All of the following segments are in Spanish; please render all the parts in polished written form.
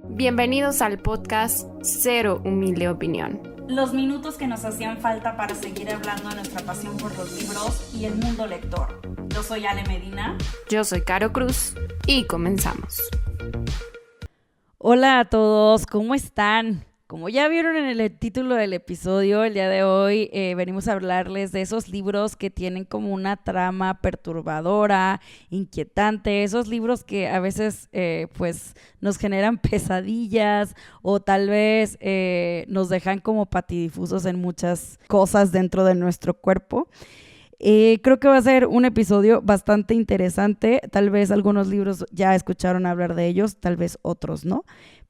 Bienvenidos al podcast Cero Humilde Opinión. Los minutos que nos hacían falta para seguir hablando de nuestra pasión por los libros y el mundo lector. Yo soy Ale Medina. Yo soy Caro Cruz y comenzamos. Hola a todos, ¿cómo están? Como ya vieron en el título del episodio, el día de hoy venimos a hablarles de esos libros que tienen como una trama perturbadora, inquietante, esos libros que a veces pues nos generan pesadillas o tal vez nos dejan como patidifusos en muchas cosas dentro de nuestro cuerpo. Creo que va a ser un episodio bastante interesante. Tal vez algunos libros ya escucharon hablar de ellos, tal vez otros no.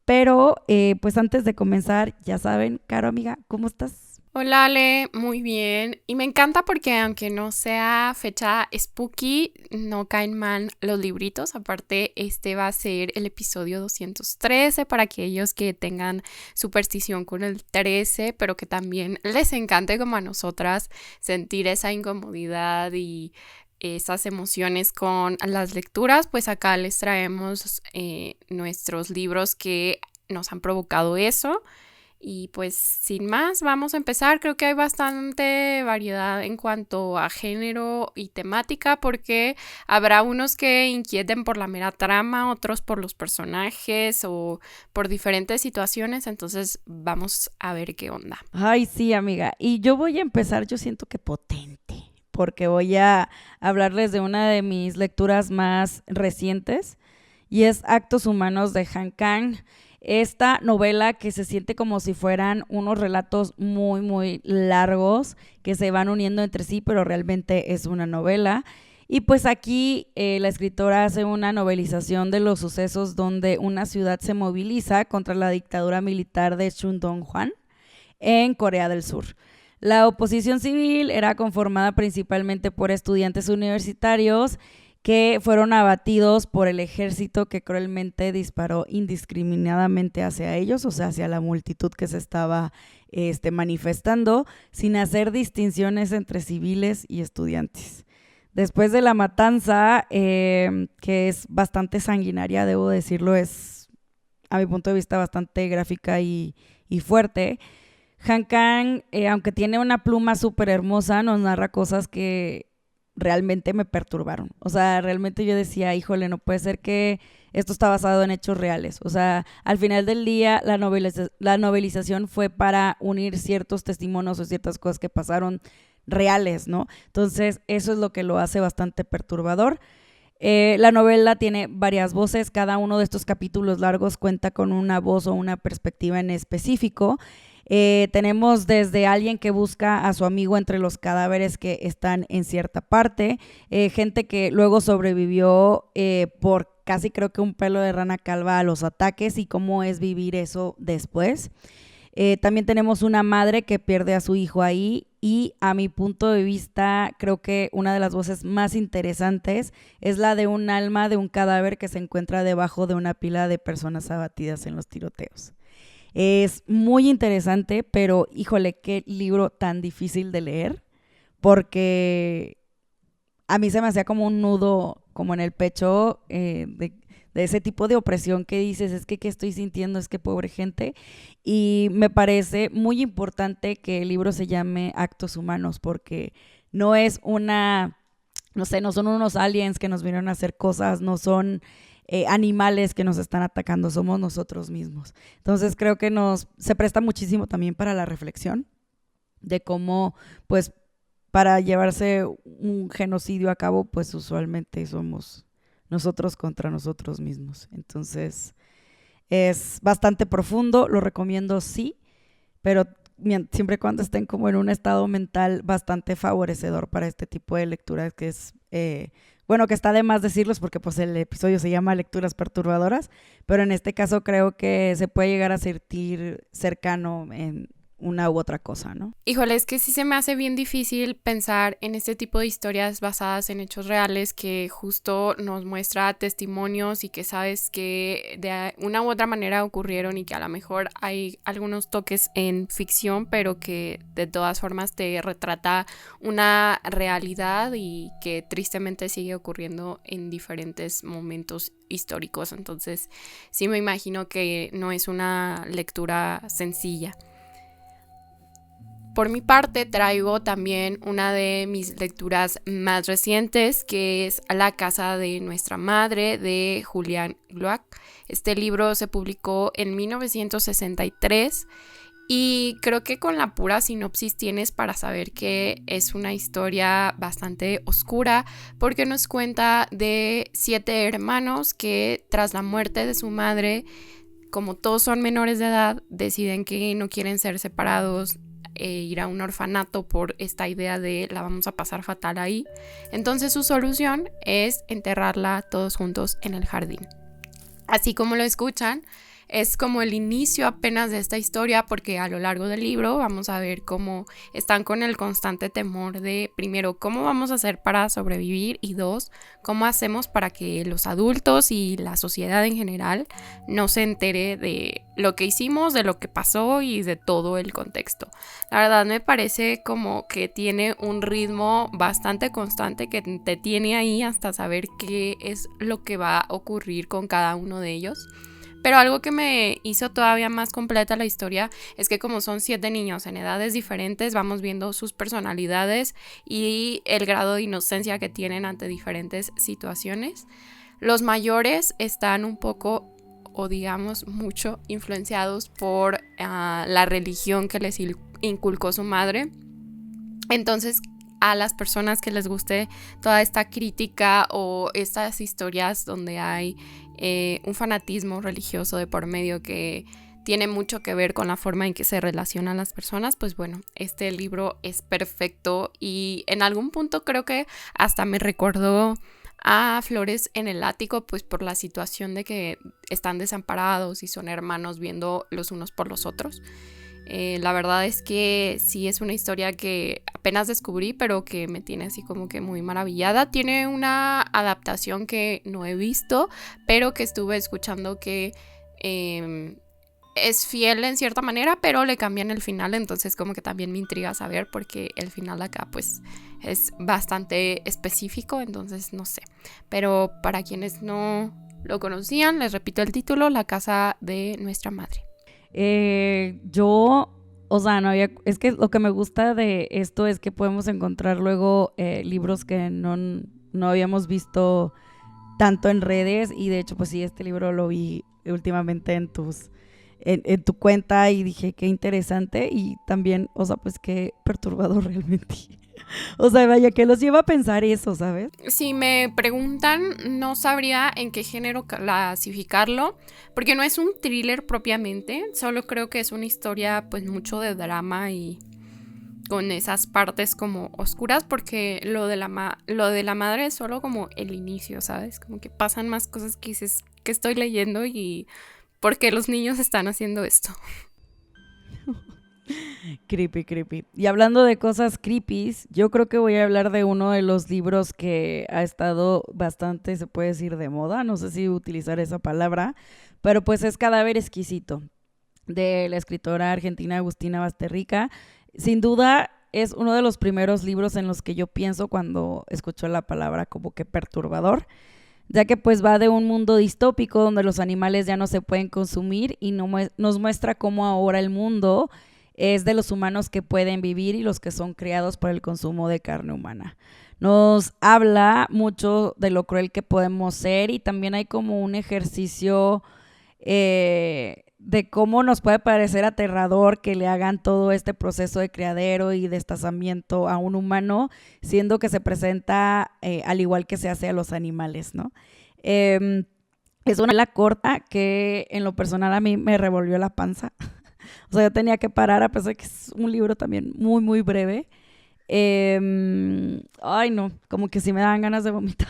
Pero pues antes de comenzar, ya saben, Caro amiga, ¿cómo estás? Hola Ale, muy bien. Y me encanta porque aunque no sea fecha spooky, no caen mal los libritos. Aparte, este va a ser el episodio 213 para aquellos que tengan superstición con el 13, pero que también les encante como a nosotras sentir esa incomodidad y esas emociones con las lecturas. Pues acá les traemos nuestros libros que nos han provocado eso. Y pues sin más, vamos a empezar. Creo que hay bastante variedad en cuanto a género y temática, porque habrá unos que inquieten por la mera trama, otros por los personajes o por diferentes situaciones. Entonces vamos a ver qué onda. Ay, sí, amiga. Y yo voy a empezar, yo siento que potente, porque voy a hablarles de una de mis lecturas más recientes y es Actos Humanos de Han Kang. Esta novela que se siente como si fueran unos relatos muy, muy largos que se van uniendo entre sí, pero realmente es una novela. Y pues aquí la escritora hace una novelización de los sucesos donde una ciudad se moviliza contra la dictadura militar de Chun Dong-hwan en Corea del Sur. La oposición civil era conformada principalmente por estudiantes universitarios que fueron abatidos por el ejército que cruelmente disparó indiscriminadamente hacia ellos, o sea, hacia la multitud que se estaba manifestando, sin hacer distinciones entre civiles y estudiantes. Después de la matanza, que es bastante sanguinaria, debo decirlo, es a mi punto de vista bastante gráfica y fuerte. Han Kang, aunque tiene una pluma súper hermosa, nos narra cosas que realmente me perturbaron. O sea, realmente yo decía, híjole, no puede ser que esto está basado en hechos reales. O sea, al final del día la novelización fue para unir ciertos testimonios o ciertas cosas que pasaron reales, ¿no? Entonces, eso es lo que lo hace bastante perturbador. La novela tiene varias voces, cada uno de estos capítulos largos cuenta con una voz o una perspectiva en específico. Tenemos desde alguien que busca a su amigo entre los cadáveres que están en cierta parte, gente que luego sobrevivió por casi creo que un pelo de rana calva a los ataques y cómo es vivir eso después. También tenemos una madre que pierde a su hijo ahí y a mi punto de vista creo que una de las voces más interesantes es la de un alma de un cadáver que se encuentra debajo de una pila de personas abatidas en los tiroteos. Es muy interesante, pero híjole, qué libro tan difícil de leer, porque a mí se me hacía como un nudo como en el pecho de ese tipo de opresión que dices, es que ¿qué estoy sintiendo? Es que pobre gente. Y me parece muy importante que el libro se llame Actos Humanos, porque no es no son unos aliens que nos vinieron a hacer cosas, no son animales que nos están atacando, somos nosotros mismos. Entonces creo que se presta muchísimo también para la reflexión de cómo, pues, para llevarse un genocidio a cabo, pues usualmente somos nosotros contra nosotros mismos. Entonces es bastante profundo, lo recomiendo sí, pero siempre y cuando estén como en un estado mental bastante favorecedor para este tipo de lecturas que es... bueno, que está de más decirlos porque pues el episodio se llama Lecturas Perturbadoras, pero en este caso creo que se puede llegar a sentir cercano en una u otra cosa, ¿no? Híjole, es que sí se me hace bien difícil pensar en este tipo de historias basadas en hechos reales que justo nos muestra testimonios y que sabes que de una u otra manera ocurrieron y que a lo mejor hay algunos toques en ficción, pero que de todas formas te retrata una realidad y que tristemente sigue ocurriendo en diferentes momentos históricos. Entonces sí me imagino que no es una lectura sencilla. Por mi parte, traigo también una de mis lecturas más recientes, que es La casa de nuestra madre, de Julián Gluck. Este libro se publicó en 1963 y creo que con la pura sinopsis tienes para saber que es una historia bastante oscura, porque nos cuenta de 7 hermanos que tras la muerte de su madre, como todos son menores de edad, deciden que no quieren ser separados, ir a un orfanato por esta idea de la vamos a pasar fatal ahí. Entonces su solución es enterrarla todos juntos en el jardín. Así como lo escuchan, es como el inicio apenas de esta historia, porque a lo largo del libro vamos a ver cómo están con el constante temor de, primero, cómo vamos a hacer para sobrevivir y 2, cómo hacemos para que los adultos y la sociedad en general no se entere de lo que hicimos, de lo que pasó y de todo el contexto. La verdad me parece como que tiene un ritmo bastante constante que te tiene ahí hasta saber qué es lo que va a ocurrir con cada uno de ellos. Pero algo que me hizo todavía más completa la historia es que como son 7 niños en edades diferentes, vamos viendo sus personalidades y el grado de inocencia que tienen ante diferentes situaciones. Los mayores están un poco, o digamos mucho, influenciados por la religión que les inculcó su madre. Entonces, a las personas que les guste toda esta crítica o estas historias donde hay un fanatismo religioso de por medio que tiene mucho que ver con la forma en que se relacionan las personas, pues bueno, este libro es perfecto y en algún punto creo que hasta me recordó a Flores en el ático, pues por la situación de que están desamparados y son hermanos viendo los unos por los otros. La verdad es que sí es una historia que apenas descubrí, pero que me tiene así como que muy maravillada. Tiene una adaptación que no he visto, pero que estuve escuchando que es fiel en cierta manera, pero le cambian el final, entonces como que también me intriga saber, porque el final acá pues es bastante específico, entonces no sé. Pero para quienes no lo conocían, les repito el título, La casa de nuestra madre. No había, es que lo que me gusta de esto es que podemos encontrar luego libros que no habíamos visto tanto en redes, y de hecho pues sí, este libro lo vi últimamente en tu cuenta y dije qué interesante, y también, pues qué perturbador realmente. Vaya, que los lleva a pensar eso, ¿sabes? Si me preguntan, no sabría en qué género clasificarlo, porque no es un thriller propiamente, solo creo que es una historia pues mucho de drama y con esas partes como oscuras, porque lo de la madre es solo como el inicio, ¿sabes? Como que pasan más cosas que dices, que estoy leyendo y por qué los niños están haciendo esto. Creepy. Y hablando de cosas creepy, yo creo que voy a hablar de uno de los libros que ha estado bastante, se puede decir, de moda, no sé si utilizar esa palabra, pero pues es Cadáver exquisito, de la escritora argentina Agustina Basterrica. Sin duda es uno de los primeros libros en los que yo pienso cuando escucho la palabra como que perturbador, ya que pues va de un mundo distópico donde los animales ya no se pueden consumir y nos muestra cómo ahora el mundo es de los humanos que pueden vivir y los que son criados por el consumo de carne humana. Nos habla mucho de lo cruel que podemos ser, y también hay como un ejercicio de cómo nos puede parecer aterrador que le hagan todo este proceso de criadero y destazamiento a un humano, siendo que se presenta al igual que se hace a los animales, ¿no? Es una novela corta que en lo personal a mí me revolvió la panza. Yo tenía que parar, a pesar de que es un libro también muy, muy breve. Como que sí me dan ganas de vomitar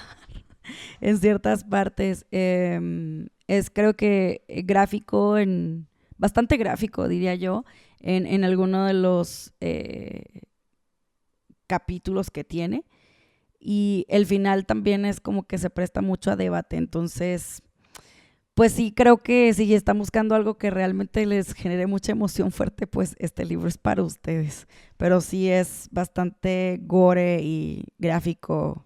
en ciertas partes. Es creo que gráfico en bastante gráfico, diría yo, en alguno de los capítulos que tiene. Y el final también es como que se presta mucho a debate. Entonces, pues sí, creo que si están buscando algo que realmente les genere mucha emoción fuerte, pues este libro es para ustedes. Pero sí es bastante gore y gráfico.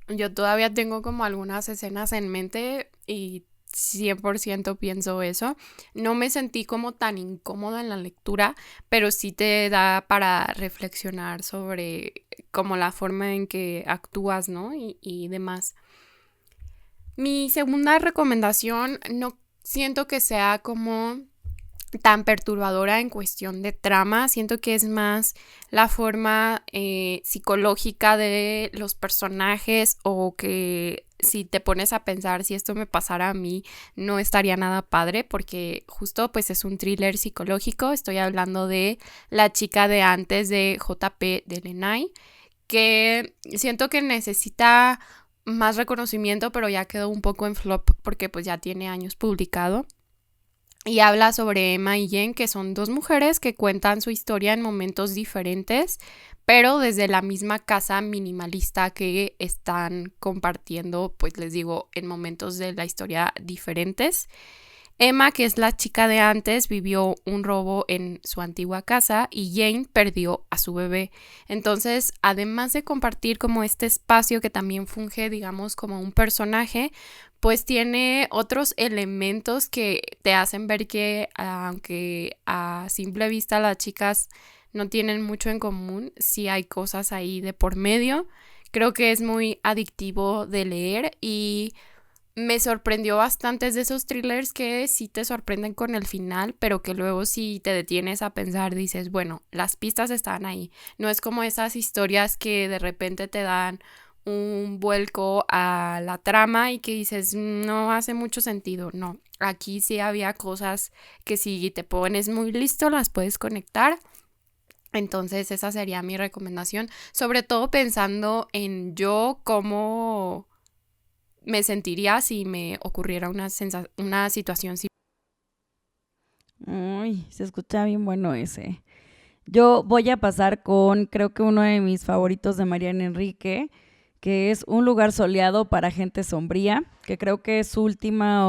Yo todavía tengo como algunas escenas en mente y 100% pienso eso. No me sentí como tan incómoda en la lectura, pero sí te da para reflexionar sobre como la forma en que actúas, ¿no? Y demás. Mi segunda recomendación no siento que sea como tan perturbadora en cuestión de trama. Siento que es más la forma psicológica de los personajes, o que si te pones a pensar si esto me pasara a mí no estaría nada padre, porque justo pues es un thriller psicológico. Estoy hablando de La chica de antes de J.P. Delevingne, que siento que necesita más reconocimiento, pero ya quedó un poco en flop porque pues ya tiene años publicado. Y habla sobre Emma y Jen, que son dos mujeres que cuentan su historia en momentos diferentes, pero desde la misma casa minimalista que están compartiendo, pues les digo, en momentos de la historia diferentes. Emma, que es la chica de antes, vivió un robo en su antigua casa y Jane perdió a su bebé. Entonces, además de compartir como este espacio que también funge, digamos, como un personaje, pues tiene otros elementos que te hacen ver que, aunque a simple vista las chicas no tienen mucho en común, sí hay cosas ahí de por medio. Creo que es muy adictivo de leer y me sorprendió bastante de esos thrillers que sí te sorprenden con el final, pero que luego si te detienes a pensar dices, bueno, las pistas están ahí. No es como esas historias que de repente te dan un vuelco a la trama y que dices, no hace mucho sentido. No, aquí sí había cosas que si te pones muy listo las puedes conectar. Entonces esa sería mi recomendación, sobre todo pensando en yo cómo me sentiría si me ocurriera una situación similar. Uy, se escucha bien bueno ese. Yo voy a pasar con, creo que uno de mis favoritos de Mariana Enrique, que es Un lugar soleado para gente sombría, que creo que es su última,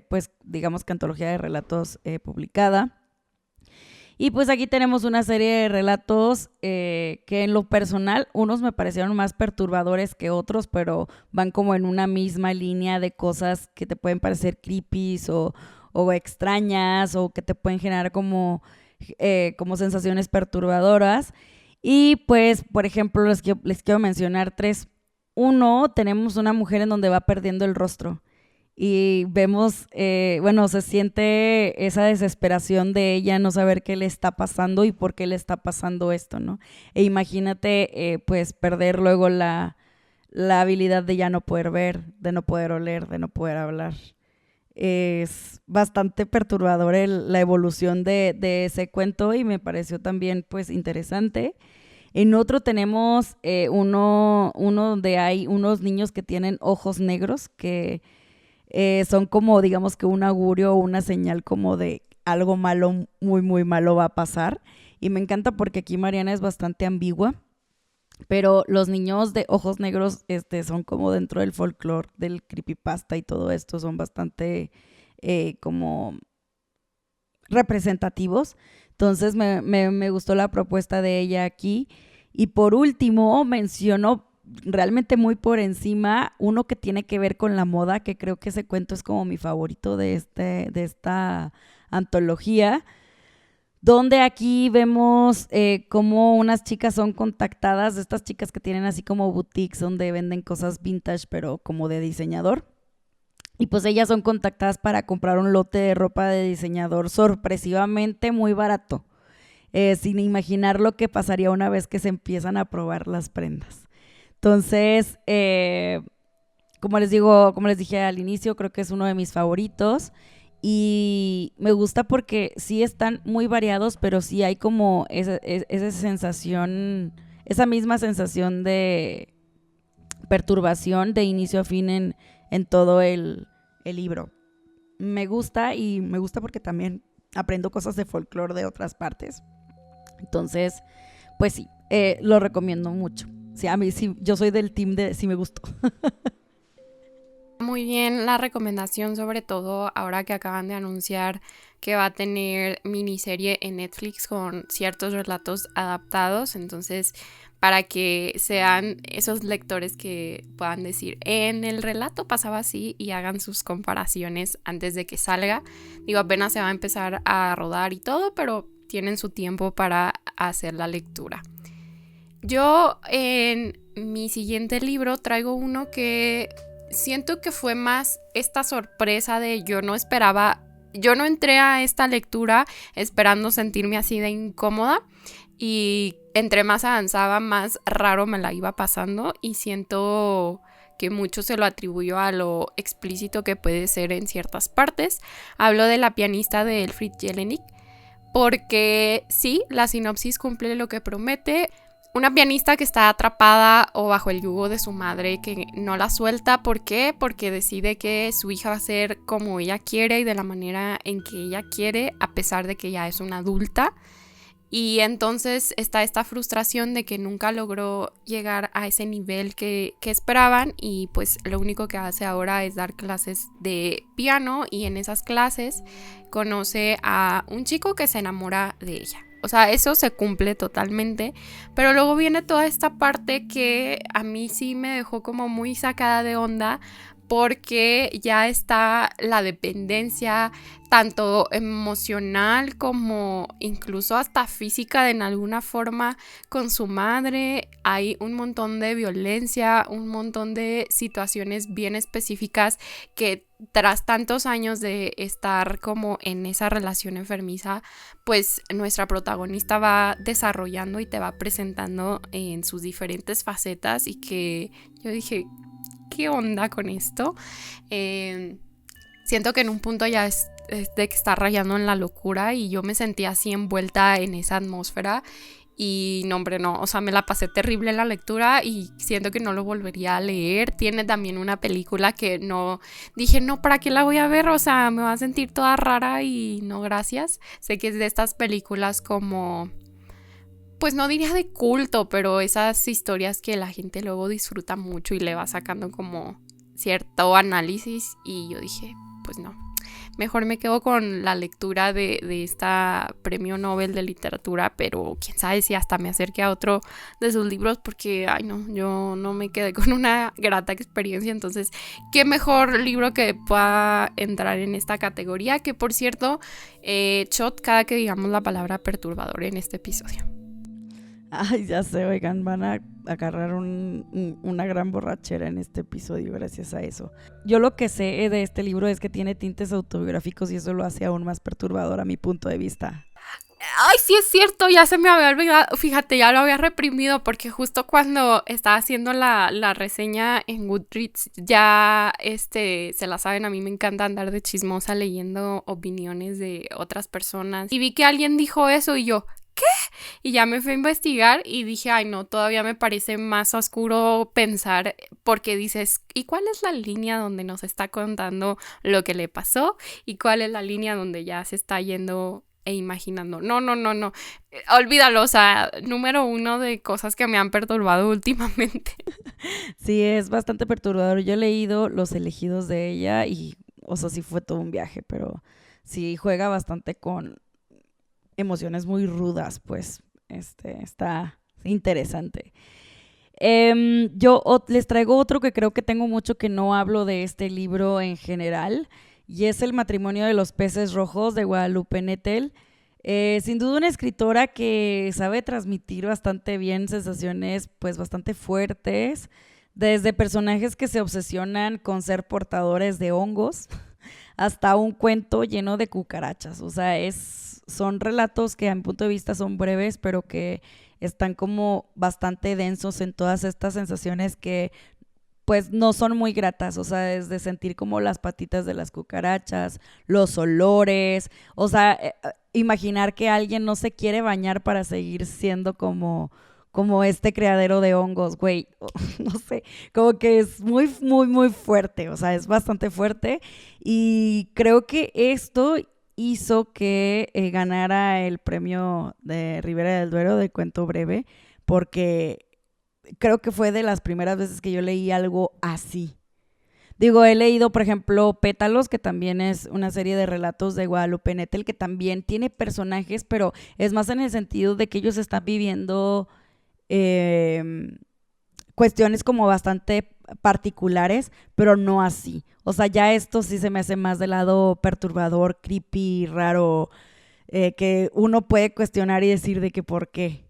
pues digamos que antología de relatos publicada. Y pues aquí tenemos una serie de relatos que en lo personal, unos me parecieron más perturbadores que otros, pero van como en una misma línea de cosas que te pueden parecer creepy o extrañas, o que te pueden generar como sensaciones perturbadoras. Y pues, por ejemplo, les quiero mencionar tres. Uno, tenemos una mujer en donde va perdiendo el rostro y vemos, bueno, se siente esa desesperación de ella no saber qué le está pasando y por qué le está pasando esto, ¿no? E imagínate, pues, perder luego la habilidad de ya no poder ver, de no poder oler, de no poder hablar. Es bastante perturbador la evolución de ese cuento y me pareció también, pues, interesante. En otro tenemos uno donde hay unos niños que tienen ojos negros que son como, digamos que un augurio o una señal como de algo malo, muy, muy malo va a pasar. Y me encanta porque aquí Mariana es bastante ambigua, pero los niños de ojos negros son como dentro del folclore, del creepypasta y todo esto, son bastante como representativos. Entonces me gustó la propuesta de ella aquí. Y por último, mencionó realmente muy por encima uno que tiene que ver con la moda, que creo que ese cuento es como mi favorito de esta antología, donde aquí vemos cómo unas chicas son contactadas, de estas chicas que tienen así como boutiques donde venden cosas vintage, pero como de diseñador. Y pues ellas son contactadas para comprar un lote de ropa de diseñador sorpresivamente muy barato, sin imaginar lo que pasaría una vez que se empiezan a probar las prendas. Entonces, como les digo, como les dije al inicio, creo que es uno de mis favoritos y me gusta porque sí están muy variados, pero sí hay como esa sensación, esa misma sensación de perturbación de inicio a fin en todo el libro. Me gusta y me gusta porque también aprendo cosas de folclore de otras partes. Entonces, pues sí, lo recomiendo mucho. Sí, a mí sí, yo soy del team de sí me gustó. Muy bien la recomendación, sobre todo ahora que acaban de anunciar que va a tener miniserie en Netflix con ciertos relatos adaptados. Entonces, para que sean esos lectores que puedan decir, en el relato pasaba así, y hagan sus comparaciones antes de que salga. Digo, apenas se va a empezar a rodar y todo, pero tienen su tiempo para hacer la lectura. Yo en mi siguiente libro traigo uno que siento que fue más esta sorpresa de yo no entré a esta lectura esperando sentirme así de incómoda, y entre más avanzaba, más raro me la iba pasando, y siento que mucho se lo atribuyó a lo explícito que puede ser en ciertas partes. Hablo de La pianista de Elfriede Jelinek, porque sí, la sinopsis cumple lo que promete. Una pianista que está atrapada o bajo el yugo de su madre, que no la suelta. ¿Por qué? Porque decide que su hija va a ser como ella quiere y de la manera en que ella quiere, a pesar de que ya es una adulta. Y entonces está esta frustración de que nunca logró llegar a ese nivel que esperaban, y pues lo único que hace ahora es dar clases de piano, y en esas clases conoce a un chico que se enamora de ella. O sea, eso se cumple totalmente, pero luego viene toda esta parte que a mí sí me dejó como muy sacada de onda, porque ya está la dependencia tanto emocional como incluso hasta física en alguna forma con su madre. Hay un montón de violencia, un montón de situaciones bien específicas que tras tantos años de estar como en esa relación enfermiza, pues nuestra protagonista va desarrollando y te va presentando en sus diferentes facetas, y que yo dije, ¿qué onda con esto? Siento que en un punto ya es de que está rayando en la locura, y yo me sentía así envuelta en esa atmósfera. Y no, hombre, no, o sea, me la pasé terrible en la lectura y siento que no lo volvería a leer. Tiene también una película que no, dije, no, ¿para qué la voy a ver? O sea, me va a sentir toda rara, y no, gracias. Sé que es de estas películas como, pues no diría de culto, pero esas historias que la gente luego disfruta mucho y le va sacando como cierto análisis, y yo dije, pues no. Mejor me quedo con la lectura de esta premio Nobel de literatura, pero quién sabe si hasta me acerque a otro de sus libros, porque, ay no, yo no me quedé con una grata experiencia. Entonces, qué mejor libro que pueda entrar en esta categoría, que por cierto, shot cada que digamos la palabra perturbador en este episodio. Ay, ya sé, oigan, van a agarrar una gran borrachera en este episodio gracias a eso. Yo lo que sé de este libro es que tiene tintes autobiográficos, y eso lo hace aún más perturbador a mi punto de vista. Ay, sí es cierto, ya se me había olvidado, fíjate, ya lo había reprimido, porque justo cuando estaba haciendo la reseña en Goodreads, ya se la saben, a mí me encanta andar de chismosa leyendo opiniones de otras personas, y vi que alguien dijo eso, y yo, ¿qué? Y ya me fui a investigar y dije, ay no, todavía me parece más oscuro pensar, porque dices, ¿y cuál es la línea donde nos está contando lo que le pasó? ¿Y cuál es la línea donde ya se está yendo e imaginando? No, olvídalo, o sea, número 1 de cosas que me han perturbado últimamente. Sí, es bastante perturbador. Yo he leído Los elegidos de ella y, o sea, sí fue todo un viaje, pero sí juega bastante con emociones muy rudas, pues está interesante. Yo les traigo otro que creo que tengo mucho que no hablo de este libro en general, y es El matrimonio de los peces rojos de Guadalupe Nettel. Sin duda una escritora que sabe transmitir bastante bien sensaciones pues bastante fuertes, desde personajes que se obsesionan con ser portadores de hongos hasta un cuento lleno de cucarachas. O sea, son relatos que a mi punto de vista son breves, pero que están como bastante densos en todas estas sensaciones que pues no son muy gratas. O sea, desde sentir como las patitas de las cucarachas, los olores, o sea, imaginar que alguien no se quiere bañar para seguir siendo como como este criadero de hongos, güey, no sé, como que es muy, muy, muy fuerte, o sea, es bastante fuerte y creo que esto hizo que ganara el premio de Ribera del Duero de cuento breve, porque creo que fue de las primeras veces que yo leí algo así. Digo, he leído, por ejemplo, Pétalos, que también es una serie de relatos de Guadalupe Nettel, que también tiene personajes, pero es más en el sentido de que ellos están viviendo eh, cuestiones como bastante particulares, pero no así. O sea, ya esto sí se me hace más del lado perturbador, creepy, raro, que uno puede cuestionar y decir de que por qué,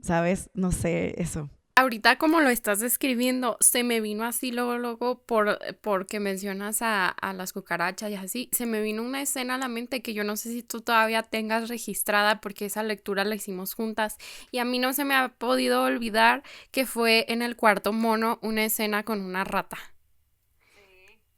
¿sabes? No sé, eso. Ahorita como lo estás describiendo, se me vino así luego porque mencionas a las cucarachas y así, se me vino una escena a la mente que yo no sé si tú todavía tengas registrada porque esa lectura la hicimos juntas y a mí no se me ha podido olvidar que fue en el cuarto mono una escena con una rata.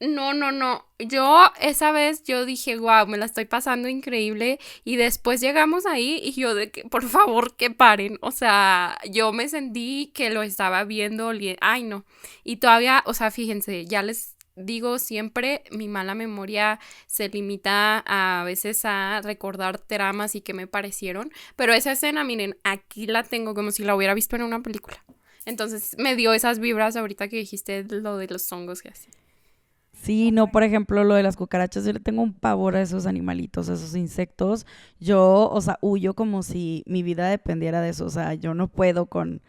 No, no, no. Yo esa vez yo dije, wow, me la estoy pasando increíble. Y después llegamos ahí y yo de que, por favor, que paren. O sea, yo me sentí que lo estaba viendo. Ay, no. Y todavía, o sea, fíjense, ya les digo siempre, mi mala memoria se limita a veces a recordar tramas y que me parecieron. Pero esa escena, miren, aquí la tengo como si la hubiera visto en una película. Entonces me dio esas vibras ahorita que dijiste lo de los hongos y así. Sí, no, por ejemplo, lo de las cucarachas, yo le tengo un pavor a esos animalitos, a esos insectos. Yo, o sea, huyo como si mi vida dependiera de eso. O sea, yo no puedo con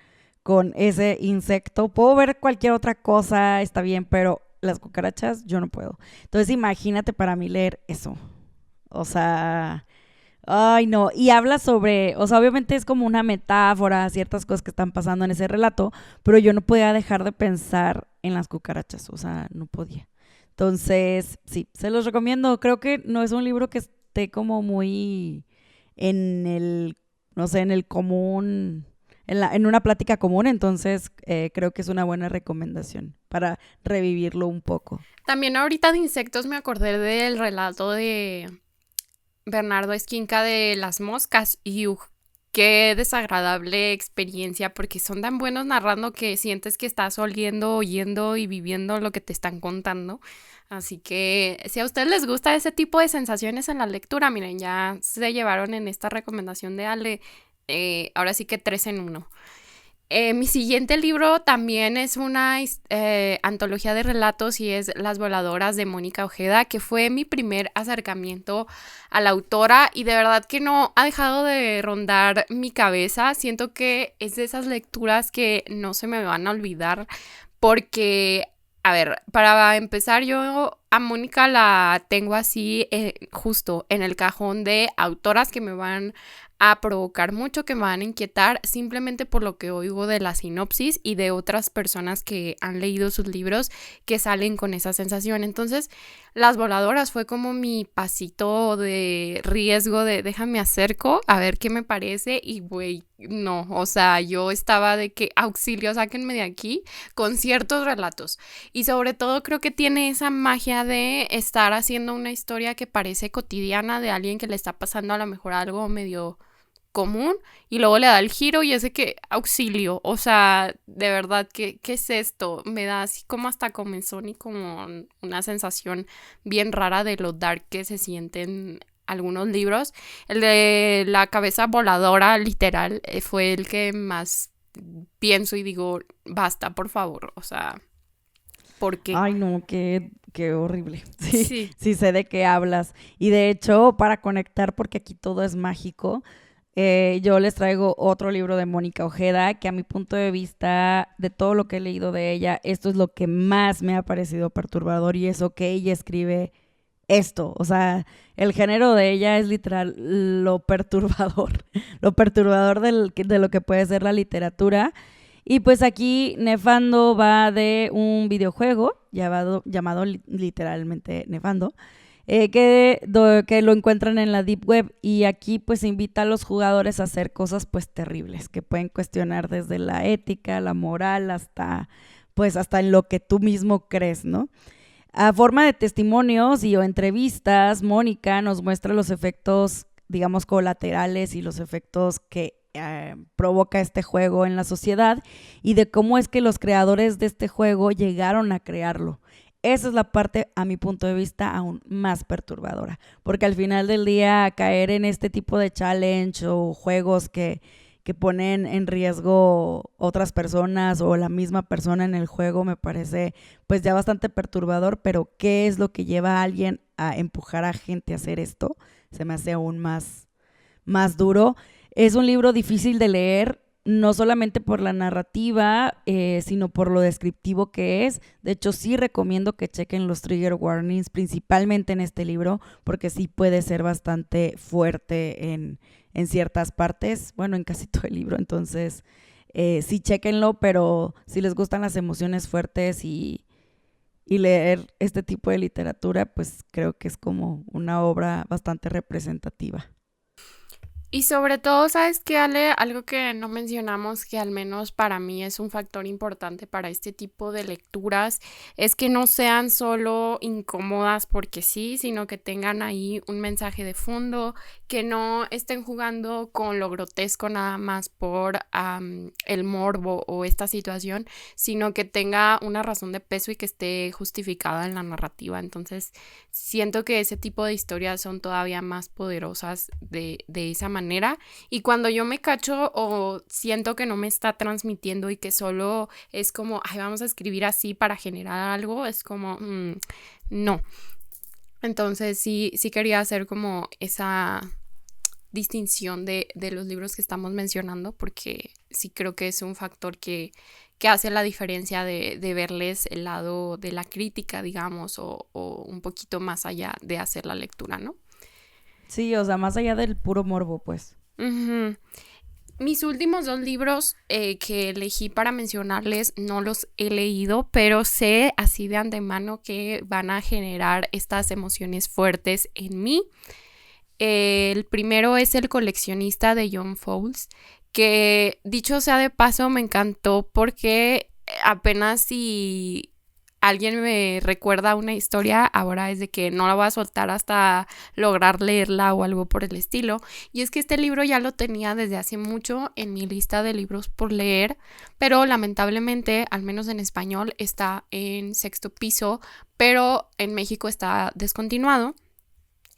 ese insecto. Puedo ver cualquier otra cosa, está bien, pero las cucarachas yo no puedo. Entonces, imagínate para mí leer eso. O sea, ay, no. Y habla sobre, o sea, obviamente es como una metáfora, ciertas cosas que están pasando en ese relato, pero yo no podía dejar de pensar en las cucarachas. O sea, no podía. Entonces, sí, se los recomiendo. Creo que no es un libro que esté como muy en el, no sé, en el común, en una plática común, entonces creo que es una buena recomendación para revivirlo un poco. También ahorita de insectos me acordé del relato de Bernardo Esquinca de las moscas y qué desagradable experiencia porque son tan buenos narrando que sientes que estás oliendo, oyendo y viviendo lo que te están contando. Así que si a ustedes les gusta ese tipo de sensaciones en la lectura, miren, ya se llevaron en esta recomendación de Ale, ahora sí que 3 en 1. Mi siguiente libro también es una antología de relatos y es Las voladoras de Mónica Ojeda, que fue mi primer acercamiento a la autora y de verdad que no ha dejado de rondar mi cabeza. Siento que es de esas lecturas que no se me van a olvidar porque, a ver, para empezar yo a Mónica la tengo así justo en el cajón de autoras que me van a provocar mucho, que me van a inquietar simplemente por lo que oigo de la sinopsis y de otras personas que han leído sus libros que salen con esa sensación. Entonces, Las voladoras fue como mi pasito de riesgo de déjame acerco a ver qué me parece y güey, no, o sea, yo estaba de que auxilio, sáquenme de aquí con ciertos relatos. Y sobre todo creo que tiene esa magia de estar haciendo una historia que parece cotidiana de alguien que le está pasando a lo mejor algo medio común y luego le da el giro y ese que auxilio, o sea, de verdad, ¿qué es esto? Me da así como hasta comezón y como una sensación bien rara de lo dark que se sienten algunos libros. El de la cabeza voladora, literal, fue el que más pienso y digo, basta, por favor, o sea, ¿por qué? Ay, no, qué horrible. Sí, Sí. sí sé de qué hablas. Y de hecho, para conectar, porque aquí todo es mágico, yo les traigo otro libro de Mónica Ojeda, que a mi punto de vista, de todo lo que he leído de ella, esto es lo que más me ha parecido perturbador y eso que ella escribe esto. O sea, el género de ella es literal lo perturbador, lo perturbador de lo que puede ser la literatura. Y pues aquí Nefando va de un videojuego llamado literalmente Nefando, que lo encuentran en la Deep Web y aquí pues invita a los jugadores a hacer cosas pues terribles que pueden cuestionar desde la ética, la moral, hasta en lo que tú mismo crees, ¿no? A forma de testimonios o entrevistas, Mónica nos muestra los efectos, digamos, colaterales y los efectos que provoca este juego en la sociedad y de cómo es que los creadores de este juego llegaron a crearlo. Esa es la parte, a mi punto de vista, aún más perturbadora, porque al final del día caer en este tipo de challenge o juegos que ponen en riesgo otras personas o la misma persona en el juego me parece pues ya bastante perturbador, pero ¿qué es lo que lleva a alguien a empujar a gente a hacer esto? Se me hace aún más duro. Es un libro difícil de leer, no solamente por la narrativa, sino por lo descriptivo que es. De hecho, sí recomiendo que chequen los trigger warnings, principalmente en este libro, porque sí puede ser bastante fuerte en ciertas partes, bueno, en casi todo el libro. Entonces, sí chequenlo, pero si les gustan las emociones fuertes y leer este tipo de literatura, pues creo que es como una obra bastante representativa. Y sobre todo, ¿sabes qué, Ale? Algo que no mencionamos, que al menos para mí es un factor importante para este tipo de lecturas, es que no sean solo incómodas porque sí, sino que tengan ahí un mensaje de fondo, que no estén jugando con lo grotesco nada más por el morbo o esta situación, sino que tenga una razón de peso y que esté justificada en la narrativa. Entonces, siento que ese tipo de historias son todavía más poderosas de esa manera. Y cuando yo me cacho o siento que no me está transmitiendo y que solo es como, ay, vamos a escribir así para generar algo, es como, no. Entonces sí quería hacer como esa distinción de los libros que estamos mencionando, porque sí creo que es un factor que hace la diferencia de verles el lado de la crítica, digamos, o un poquito más allá de hacer la lectura, ¿no? Sí, o sea, más allá del puro morbo, pues. Uh-huh. Mis últimos 2 libros que elegí para mencionarles no los he leído, pero sé así de antemano que van a generar estas emociones fuertes en mí. El primero es El coleccionista de John Fowles, que dicho sea de paso me encantó porque apenas si alguien me recuerda una historia, ahora es de que no la voy a soltar hasta lograr leerla o algo por el estilo. Y es que este libro ya lo tenía desde hace mucho en mi lista de libros por leer, pero lamentablemente, al menos en español, está en 6º piso, pero en México está descontinuado.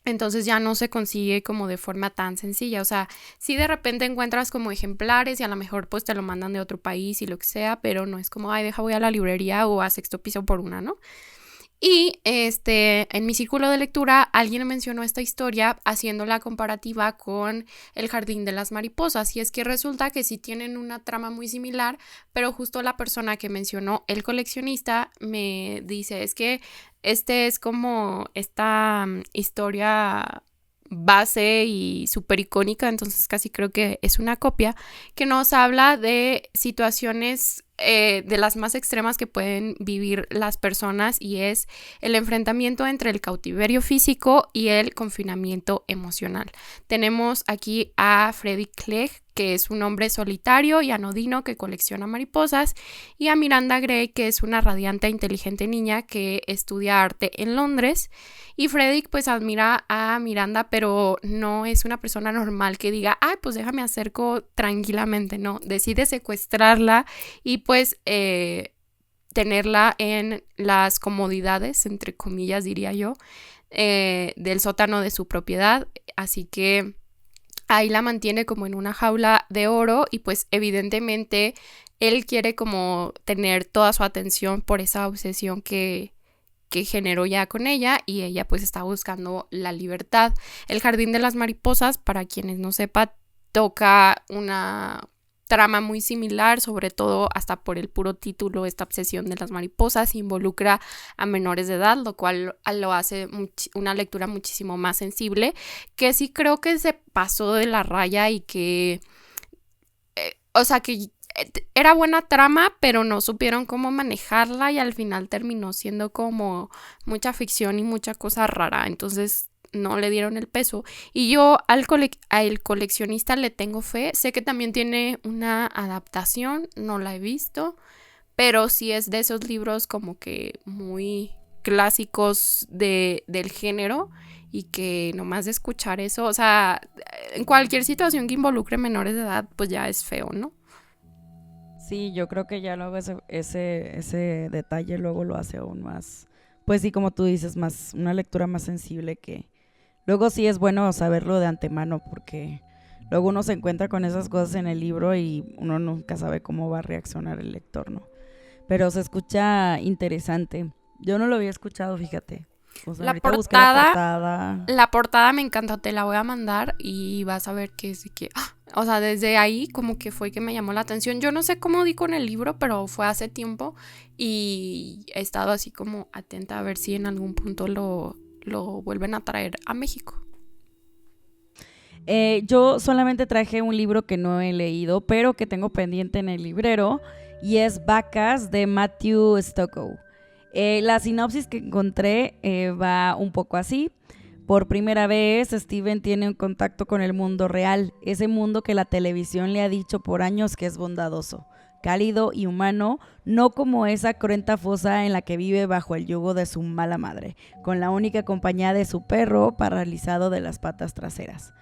Entonces ya no se consigue como de forma tan sencilla. O sea, sí de repente encuentras como ejemplares y a lo mejor pues te lo mandan de otro país y lo que sea, pero no es como, ay, voy a la librería o a 6º piso por una, ¿no? Y en mi círculo de lectura alguien mencionó esta historia haciendo la comparativa con El jardín de las mariposas, y es que resulta que sí tienen una trama muy similar, pero justo la persona que mencionó El coleccionista me dice, es que es como esta historia base y súper icónica, entonces casi creo que es una copia, que nos habla de situaciones de las más extremas que pueden vivir las personas, y es el enfrentamiento entre el cautiverio físico y el confinamiento emocional. Tenemos aquí a Freddy Clegg, que es un hombre solitario y anodino que colecciona mariposas, y a Miranda Gray, que es una radiante e inteligente niña que estudia arte en Londres. Y Freddy pues admira a Miranda, pero no es una persona normal que diga, ay, pues déjame acerco tranquilamente, no, decide secuestrarla y pues tenerla en las comodidades, entre comillas diría yo, del sótano de su propiedad. Así que ahí la mantiene como en una jaula de oro y pues evidentemente él quiere como tener toda su atención por esa obsesión que generó ya con ella, y ella pues está buscando la libertad. El jardín de las mariposas, para quienes no sepan, toca una trama muy similar, sobre todo hasta por el puro título, esta obsesión de las mariposas involucra a menores de edad, lo cual lo hace una lectura muchísimo más sensible, que sí creo que se pasó de la raya y que, o sea, que era buena trama, pero no supieron cómo manejarla y al final terminó siendo como mucha ficción y mucha cosa rara, entonces no le dieron el peso. Y yo al coleccionista le tengo fe. Sé que también tiene una adaptación, no la he visto, pero sí es de esos libros como que muy clásicos del género, y que nomás de escuchar eso, o sea, en cualquier situación que involucre menores de edad, pues ya es feo, ¿no? Sí, yo creo que ya luego ese detalle luego lo hace aún más, pues sí, como tú dices, más una lectura más sensible que luego sí es bueno saberlo de antemano porque luego uno se encuentra con esas cosas en el libro y uno nunca sabe cómo va a reaccionar el lector, ¿no? Pero se escucha interesante. Yo no lo había escuchado, fíjate. O sea, ahorita busqué la portada. La portada me encanta, te la voy a mandar y vas a ver que es de que, o sea, desde ahí como que fue que me llamó la atención. Yo no sé cómo di con el libro, pero fue hace tiempo y he estado así como atenta a ver si en algún punto lo vuelven a traer a México. Yo solamente traje un libro que no he leído, pero que tengo pendiente en el librero, y es Vacas de Matthew Stokoe. La sinopsis que encontré va un poco así. Por primera vez, Steven tiene un contacto con el mundo real, ese mundo que la televisión le ha dicho por años que es bondadoso, cálido y humano, no como esa cruenta fosa en la que vive bajo el yugo de su mala madre, con la única compañía de su perro paralizado de las patas traseras.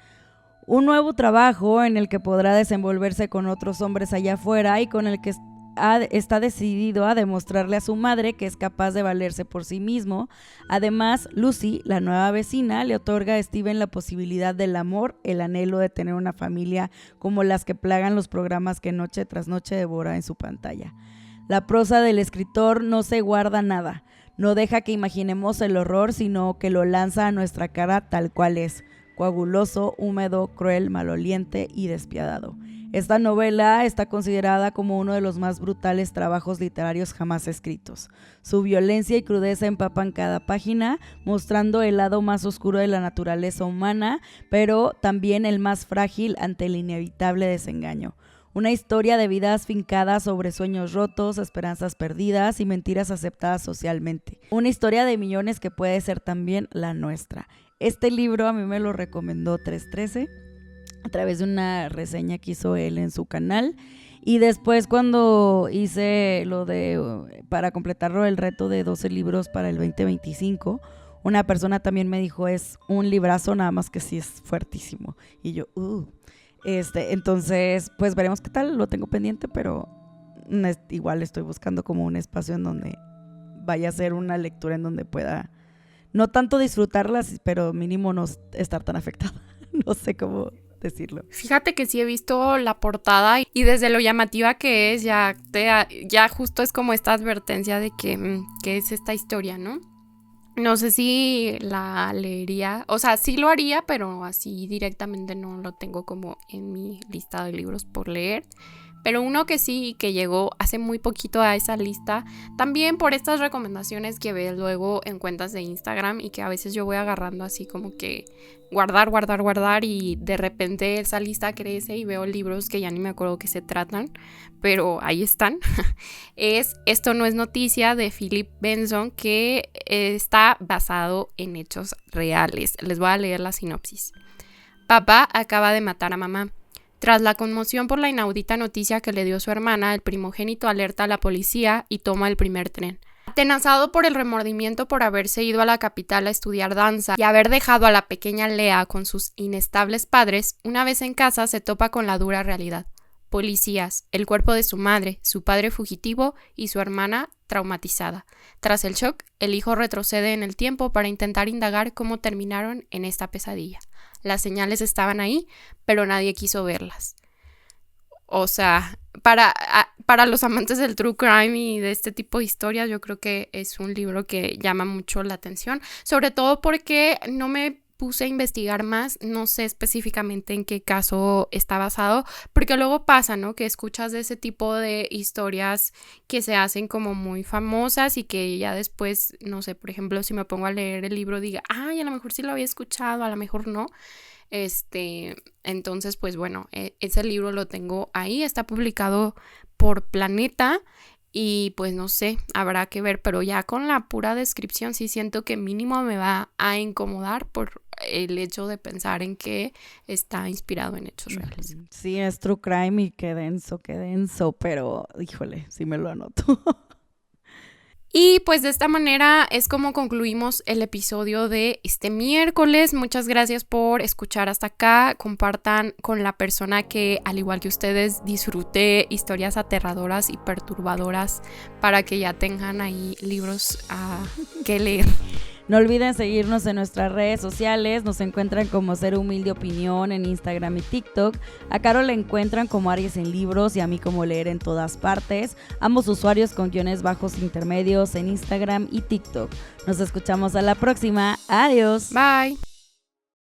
Un nuevo trabajo en el que podrá desenvolverse con otros hombres allá afuera y con el que está decidido a demostrarle a su madre que es capaz de valerse por sí mismo. Además, Lucy, la nueva vecina, le otorga a Steven la posibilidad del amor, el anhelo de tener una familia como las que plagan los programas que noche tras noche devora en su pantalla. La prosa del escritor no se guarda nada, no deja que imaginemos el horror, sino que lo lanza a nuestra cara tal cual es: coaguloso, húmedo, cruel, maloliente y despiadado. Esta novela está considerada como uno de los más brutales trabajos literarios jamás escritos. Su violencia y crudeza empapan cada página, mostrando el lado más oscuro de la naturaleza humana, pero también el más frágil ante el inevitable desengaño. Una historia de vidas fincadas sobre sueños rotos, esperanzas perdidas y mentiras aceptadas socialmente. Una historia de millones que puede ser también la nuestra. Este libro a mí me lo recomendó 313 a través de una reseña que hizo él en su canal, y después cuando hice lo de, para completarlo, el reto de 12 libros para el 2025, una persona también me dijo: es un librazo, nada más que sí es fuertísimo. Y yo, entonces pues veremos qué tal, lo tengo pendiente, pero igual estoy buscando como un espacio en donde vaya a ser una lectura en donde pueda no tanto disfrutarlas, pero mínimo no estar tan afectada. No sé cómo decirlo. Fíjate que sí he visto la portada y desde lo llamativa que es, ya justo es como esta advertencia de que es esta historia, ¿no? No sé si la leería, o sea, sí lo haría, pero así directamente no lo tengo como en mi lista de libros por leer. Pero uno que sí, que llegó hace muy poquito a esa lista, también por estas recomendaciones que ves luego en cuentas de Instagram y que a veces yo voy agarrando así como que guardar y de repente esa lista crece y veo libros que ya ni me acuerdo qué se tratan, pero ahí están. Es Esto no es noticia, de Philip Benson, que está basado en hechos reales. Les voy a leer la sinopsis. Papá acaba de matar a mamá. Tras la conmoción por la inaudita noticia que le dio su hermana, el primogénito alerta a la policía y toma el primer tren. Atenazado por el remordimiento por haberse ido a la capital a estudiar danza y haber dejado a la pequeña Lea con sus inestables padres, una vez en casa se topa con la dura realidad. Policías, el cuerpo de su madre, su padre fugitivo y su hermana traumatizada. Tras el shock, el hijo retrocede en el tiempo para intentar indagar cómo terminaron en esta pesadilla. Las señales estaban ahí, pero nadie quiso verlas. O sea, para los amantes del true crime y de este tipo de historias, yo creo que es un libro que llama mucho la atención, sobre todo porque no me puse a investigar más, no sé específicamente en qué caso está basado, porque luego pasa, ¿no? Que escuchas de ese tipo de historias que se hacen como muy famosas y que ya después, no sé, por ejemplo, si me pongo a leer el libro diga, ay, a lo mejor sí lo había escuchado, a lo mejor no. Entonces, pues bueno, ese libro lo tengo ahí, está publicado por Planeta. Y pues no sé, habrá que ver, pero ya con la pura descripción sí siento que mínimo me va a incomodar por el hecho de pensar en que está inspirado en hechos reales. Sí, es true crime y qué denso, pero híjole, sí me lo anoto. Y pues de esta manera es como concluimos el episodio de este miércoles. Muchas gracias por escuchar hasta acá. Compartan con la persona que, al igual que ustedes, disfrute historias aterradoras y perturbadoras para que ya tengan ahí libros que leer. No olviden seguirnos en nuestras redes sociales, nos encuentran como Ser Humilde Opinión en Instagram y TikTok. A Caro la encuentran como Aries en Libros y a mí como Leer en Todas Partes. Ambos usuarios con _intermedios en Instagram y TikTok. Nos escuchamos a la próxima. Adiós. Bye.